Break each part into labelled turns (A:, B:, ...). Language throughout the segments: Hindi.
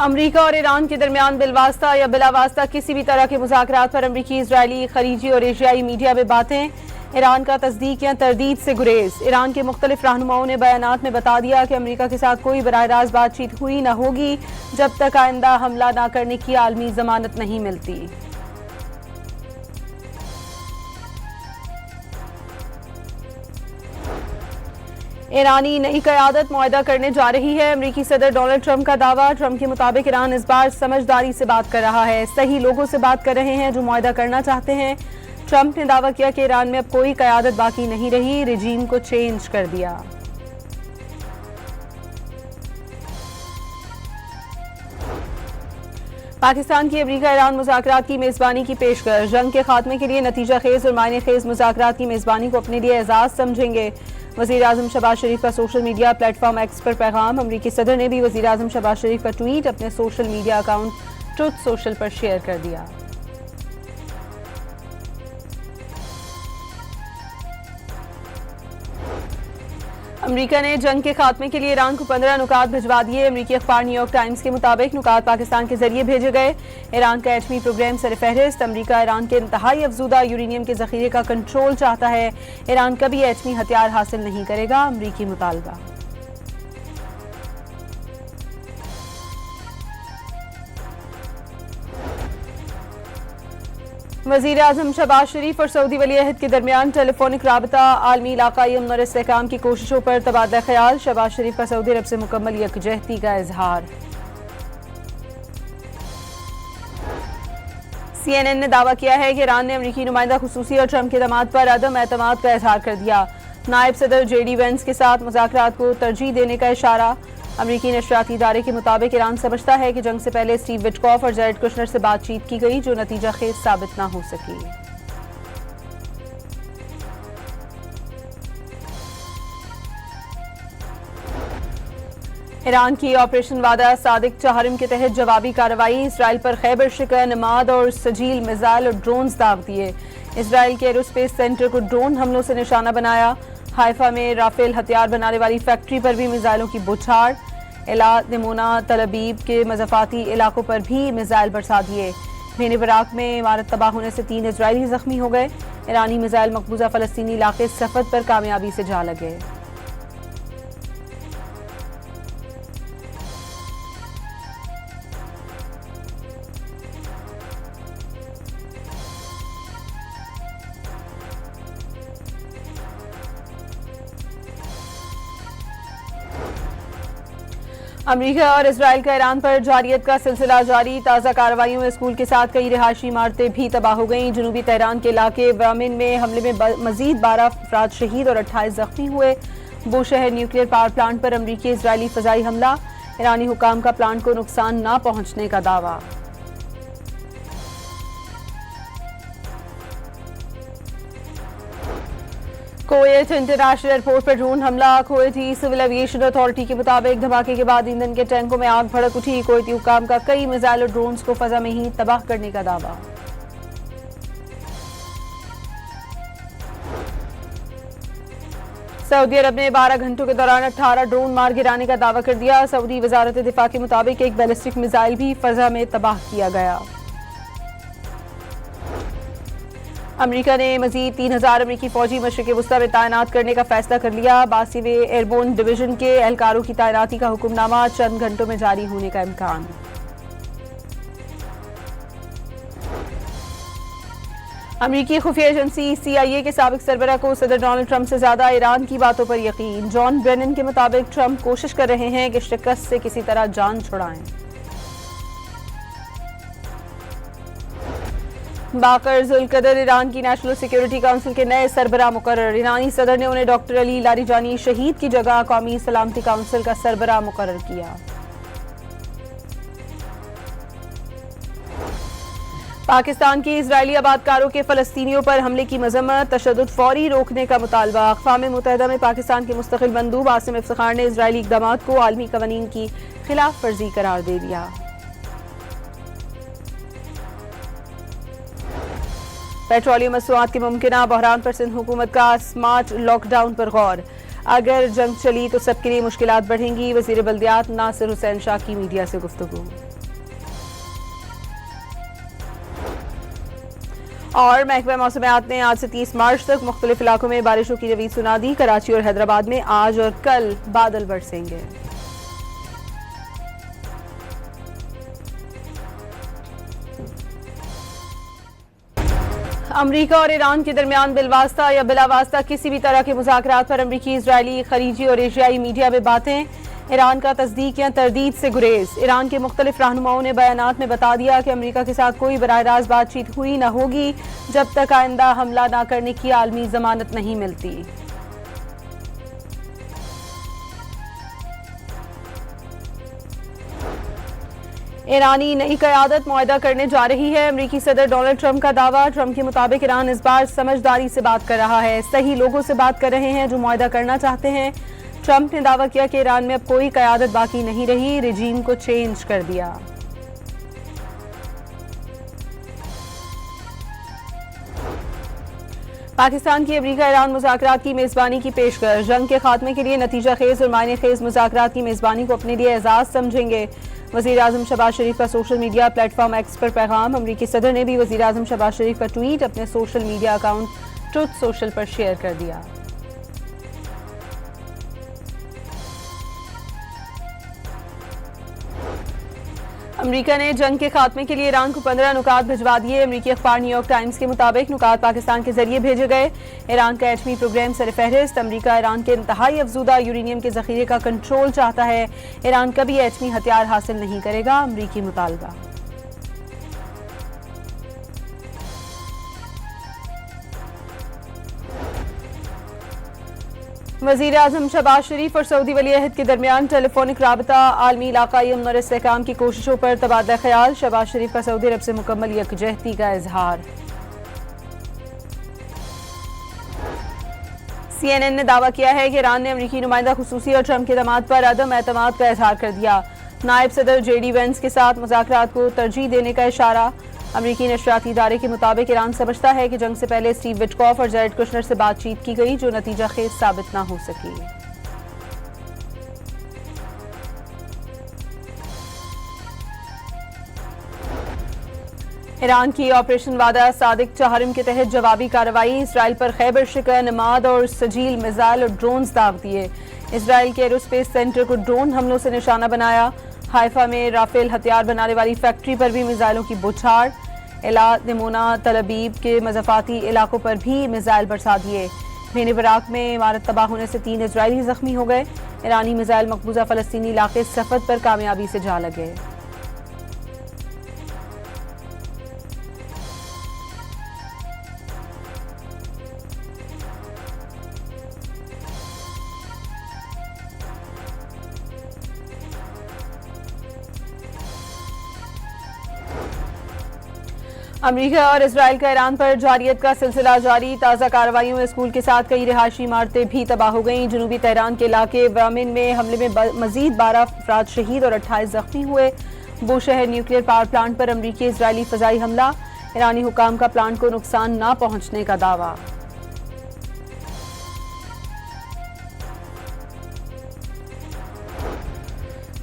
A: अमरीका और ईरान के दरमियान बिलवास्ता या बिलावास्ता किसी भी तरह के मुज़ाकरात पर अमरीकी, इजरायली, खलीजी और एशियाई मीडिया में बातें। ईरान का तस्दीक या तरदीद से गुरेज। ईरान के मुख्तलिफ रहनुमाओं ने बयानात में बता दिया कि अमरीका के साथ कोई बराह रास्त बातचीत हुई न होगी जब तक आइंदा हमला न करने की आलमी जमानत नहीं मिलती। ईरानी नई क़यादत मुआहदा करने जा रही है। अमरीकी सदर डोनाल्ड ट्रंप का दावा। ट्रंप के मुताबिक ईरान इस बार समझदारी से बात कर रहा है, सही लोगों से बात कर रहे हैं जो मुआहदा करना चाहते हैं। ट्रंप ने दावा किया कि ईरान में अब कोई क़यादत बाकी नहीं रही, रिजीम को चेंज कर दिया। पाकिस्तान की अमरीका ईरान मुज़ाकरात की मेज़बानी की पेशकश। जंग के खात्मे के लिए नतीजा खेज और मायने खेज मुज़ाकरात की मेज़बानी को अपने लिए एजाज़ समझेंगे। वज़ीर आज़म शहबाज शरीफ का सोशल मीडिया प्लेटफॉर्म एक्स पर पैगाम। अमरीकी सदर ने भी वज़ीर आज़म शहबाज शरीफ का ट्वीट अपने social media account truth social पर शेयर कर दिया। अमरीका ने जंग के खात्मे के लिए ईरान को 15 नुकात भिजवा दिए। अमरीकी अखबार न्यूयॉर्क टाइम्स के मुताबिक नुकात पाकिस्तान के जरिए भेजे गए। ईरान का एटमी प्रोग्राम सरफहरिस्त। अमरीका ईरान के इंतहाई अफजूदा यूरेनियम के जखीरे का कंट्रोल चाहता है। ईरान कभी एटमी हथियार हासिल नहीं करेगा, अमरीकी मुतालबा। वज़ीर आज़म शहबाज शरीफ और सऊदी वली अहद के दरमियान टेलीफोनिक राबता। आलमी इलाकाई अमन और इस्तेहकाम की कोशिशों पर तबादला ख्याल। शहबाज शरीफ का सऊदी अरब से मुकम्मल यकजहती का इजहार। CNN ने दावा किया है कि ईरान ने अमरीकी नुमाइंदा खुसूसी और ट्रंप के दामाद पर अदम एतमाद का इजहार कर दिया। नायब सदर JD वेंस के साथ मुज़ाकरात को तरजीह देने का इशारा। अमरीकी नशरियाती इदारे के मुताबिक ईरान समझता है कि जंग से पहले स्टीव विटकॉफ और जैरेड कुशनर से बातचीत की गई जो नतीजा खेज साबित न हो सकी। ईरान की ऑपरेशन वादा सादिक चहारिम के तहत जवाबी कार्रवाई। इसराइल पर खैबर शिकर, नमाद और सजील मिसाइल और ड्रोन्स दाग दिए। इसराइल के एरोस्पेस सेंटर को ड्रोन हमलों से निशाना बनाया। हाइफा में राफेल हथियार बनाने वाली फैक्ट्री पर भी मिसाइलों की बौछार। एलात, निमोना, तलबीब के मज़ाफ़ाती इलाकों पर भी मिसाइल बरसा दिए। मेन बराक में इमारत तबाह होने से 3 इजरायली जख्मी हो गए। ईरानी मिसाइल मकबूजा फ़लस्तीनी इलाके सफ़द पर कामयाबी से जा लगे। अमरीका और इसराइल का ईरान पर जारियत का सिलसिला जारी। ताज़ा कार्रवाइयों में स्कूल के साथ कई रिहायशी इमारतें भी तबाह हो गईं। जनूबी तेहरान के इलाके वामिन में हमले में मजीद 12 अफराद शहीद और 28 जख्मी हुए। बूशहर न्यूक्लियर पावर प्लांट पर अमरीकी इजरायली फ़ज़ाई हमला। ईरानी हुकाम का प्लांट को नुकसान न पहुंचने का दावा। कुवैत इंटरनेशनल एयरपोर्ट पर ड्रोन हमला। कुवैती सिविल एविएशन अथॉरिटी के मुताबिक धमाके के बाद ईंधन के टैंकों में आग भड़क उठी। कुवैती हुकाम का कई मिसाइल और ड्रोन्स को फजा में ही तबाह करने का दावा। सऊदी अरब ने 12 घंटों के दौरान 18 ड्रोन मार गिराने का दावा कर दिया। सऊदी वजारत दिफा के मुताबिक एक बैलिस्टिक मिसाइल भी फजा में तबाह किया गया। अमरीका ने मजीद 3000 अमरीकी फौजी मशरिक़ वस्ता में तैनात करने का फैसला कर लिया। 82वें एयरबोर्न डिवीजन के एहलकारों की तैनाती का हुक्मनामा चंद घंटों में जारी होने का इम्कान। अमरीकी खुफिया एजेंसी CIA के साबिक सरबराह को सदर डोनाल्ड ट्रंप से ज्यादा ईरान की बातों पर यकीन। जॉन ब्रेनन के मुताबिक ट्रंप कोशिश कर रहे हैं कि शिकस्त से किसी तरह जान छुड़ाएं। बाकर जुल्कदर ईरान की नेशनल सिक्योरिटी काउंसिल के नए सरबराह मुकर्रर। ईरानी सदर ने उन्हें डॉक्टर अली लारीजानी शहीद की जगह कौमी सलामती काउंसिल का सरबराह मुकर्रर किया। पाकिस्तान की इजरायली आबादकारों के फलस्तीनियों पर हमले की मजम्मत। तशद्दुद फौरी रोकने का मुतालबा। अक़वाम मुत्तहिदा में पाकिस्तान के मुस्तक़िल मंदूब आसिम इफ्तिखार ने इजरायली इक़दामात को आलमी क़वानीन की खिलाफ वर्जी करार दे दिया। पेट्रोलियम मसनूआत के मुमकिना बहरान पर सिंध हुकूमत का स्मार्ट लॉकडाउन पर गौर। अगर जंग चली तो सबके लिए मुश्किलात बढ़ेंगी। वजीर बल्दियात नासिर हुसैन शाह की मीडिया से गुफ्तगू। और महकमा मौसमियात ने आज से 30 मार्च तक मुख्तलिफ इलाकों में बारिशों की नवीद सुना दी। कराची और हैदराबाद में आज और कल बादल बरसेंगे। अमरीका और ईरान के दरमियान बिलवास्ता या बिलावास्ता किसी भी तरह के मुज़ाकरात पर अमरीकी, इजरायली, खलीजी और एशियाई मीडिया में बातें। ईरान का तस्दीक या तरदीद से गुरेज। ईरान के मुख्तलिफ रहनुमाओं ने बयानात में बता दिया कि अमरीका के साथ कोई बराह रास्त बातचीत हुई न होगी जब तक आइंदा हमला न करने की आलमी जमानत नहीं मिलती। ईरानी नई क़यादत मुआहदा करने जा रही है। अमरीकी सदर डोनाल्ड ट्रंप का दावा। ट्रंप के मुताबिक ईरान इस बार समझदारी से बात कर रहा है, सही लोगों से बात कर रहे हैं जो मुआहदा करना चाहते हैं। ट्रंप ने दावा किया कि ईरान में अब कोई क़यादत बाकी नहीं रही, रिजीम को चेंज कर दिया। पाकिस्तान की अमरीका ईरान मुज़ाकरात की मेज़बानी की पेशकश। जंग के खात्मे के लिए नतीजा खेज और मायने खेज मुज़ाकरात की मेज़बानी को अपने लिए एजाज़ समझेंगे। वज़ीर आज़म शहबाज शरीफ का सोशल मीडिया प्लेटफॉर्म एक्स पर पैगाम। अमरीकी सदर ने भी वज़ीर आज़म शहबाज शरीफ का ट्वीट अपने social media account truth social पर शेयर कर दिया। अमरीका ने जंग के खात्मे के लिए ईरान को 15 नुकात भिजवा दिए। अमरीकी अखबार न्यूयॉर्क टाइम्स के मुताबिक नुकात पाकिस्तान के जरिए भेजे गए। ईरान का एटमी प्रोग्राम सरफहरिस्त। अमरीका ईरान के इंतहाई अफजूदा यूरेनियम के जखीरे का कंट्रोल चाहता है। ईरान कभी एटमी हथियार हासिल नहीं करेगा, अमरीकी मुतालबा। वज़ीर आज़म शहबाज शरीफ और सऊदी वली अहद के दरमियान टेलीफोनिक राबता। आलमी इलाकाई अमन और इस्तेहकाम की कोशिशों पर तबादला ख्याल। शहबाज शरीफ का सऊदी अरब से मुकम्मल यकजहती का इजहार। CNN ने दावा किया है कि ईरान ने अमरीकी नुमाइंदा खुसूसी और ट्रंप के दामाद पर अदम एतमाद का इजहार कर दिया। नायब सदर JD वेंस के साथ मुज़ाकरात को तरजीह देने का इशारा। अमरीकी नशरियाती इदारे के मुताबिक ईरान समझता है कि जंग से पहले स्टीव विटकॉफ और जैरेड कुशनर से बातचीत की गई जो नतीजा खेज साबित न हो सकी। ईरान की ऑपरेशन वादा सादिक चहारिम के तहत जवाबी कार्रवाई। इसराइल पर खैबर शिकर, नमाद और सजील मिसाइल और ड्रोन्स दाग दिए। इसराइल के एरोस्पेस सेंटर को ड्रोन हमलों से निशाना बनाया। हाइफा में राफेल हथियार बनाने वाली फैक्ट्री पर भी मिसाइलों की बौछार। एलाद, निमोना, तलबीब के मज़ाफ़ाती इलाकों पर भी मिसाइल बरसा दिए। बेन बराक में इमारत तबाह होने से 3 इजरायली जख्मी हो गए। ईरानी मिसाइल मकबूजा फ़लस्तीनी इलाके सफ़द पर कामयाबी से जा लगे। अमरीका और इसराइल का ईरान पर जारियत का सिलसिला जारी। ताज़ा कार्रवाइयों में स्कूल के साथ कई रिहायशी इमारतें भी तबाह हो गईं। जनूबी तेहरान के इलाके वामिन में हमले में मजीद 12 अफराद शहीद और 28 जख्मी हुए। बूशहर न्यूक्लियर पावर प्लांट पर अमरीकी इजरायली फ़ज़ाई हमला। ईरानी हुकाम का प्लांट को नुकसान न पहुंचने का दावा।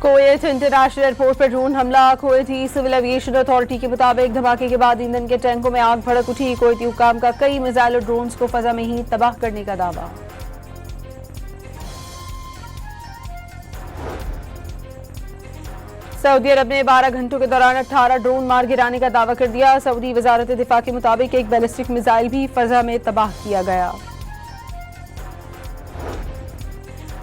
A: कुवैत इंटरनेशनल एयरपोर्ट पर ड्रोन हमला। कुवैती सिविल एविएशन अथॉरिटी के मुताबिक धमाके के बाद ईंधन के टैंकों में आग भड़क उठी। कुवैती हुकाम का कई मिसाइल और ड्रोन्स को फजा में ही तबाह करने का दावा। सऊदी अरब ने 12 घंटों के दौरान 18 ड्रोन मार गिराने का दावा कर दिया। सऊदी वजारत दिफा के मुताबिक एक बैलिस्टिक मिसाइल भी फजा में तबाह किया गया।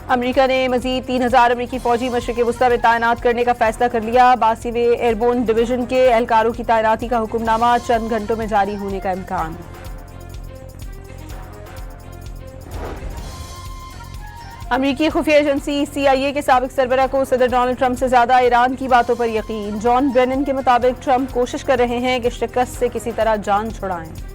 A: अमरीका ने मजीद 3000 अमरीकी फौजी मशरिक़ वस्ता में तैनात करने का फैसला कर लिया। 82वें एयरबोर्न डिवीजन के एहलकारों की तैनाती का हुक्मनामा चंद घंटों में जारी होने का इम्कान। अमरीकी खुफिया एजेंसी CIA के साबिक सरबरा को सदर डोनाल्ड ट्रंप से ज्यादा ईरान की बातों पर यकीन। जॉन ब्रेनन के मुताबिक ट्रंप कोशिश कर रहे हैं कि शिकस्त से किसी तरह जान छुड़ाएं।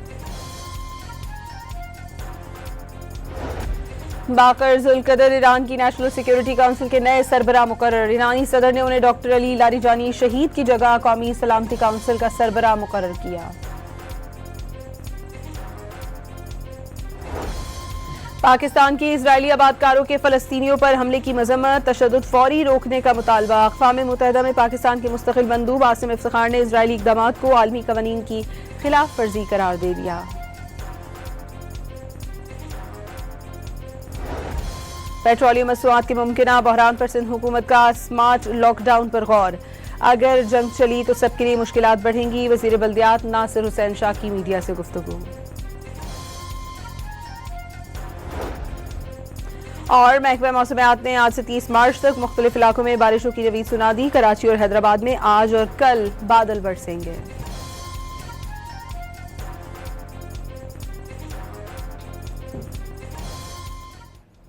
A: बाकर जुल्कदर ईरान की नेशनल सिक्योरिटी काउंसिल के नए सरबरा मुकर्रर। ईरानी सदर ने उन्हें डॉक्टर अली लारीजानी शहीद की जगह कौमी सलामती काउंसिल का सरबरा मुकर्रर किया। पाकिस्तान की इजरायली आबादकारों के फलस्तीनियों पर हमले की मजम्मत, तशद्दुद फौरी रोकने का मुतालबा। अक़वाम मुत्तहिदा में पाकिस्तान के मुस्तकिल मंदूब आसिम इफ्तिखार ने इजरायली इक़दामात को आलमी कवानीन की खिलाफ वर्जी करार दे दिया। पेट्रोलियम मसनूआत के मुमकिना बहरान पर सिंध हुकूमत का स्मार्ट लॉकडाउन पर गौर। अगर जंग चली तो सबके लिए मुश्किलात बढ़ेंगी। वज़ीर बल्दियात नासिर हुसैन शाह की मीडिया से गुफ्तगू। और महकमा मौसमियात ने आज से 30 मार्च तक मुख्तलिफ इलाकों में बारिशों की नवीद सुना दी। कराची और हैदराबाद में आज और कल बादल बरसेंगे।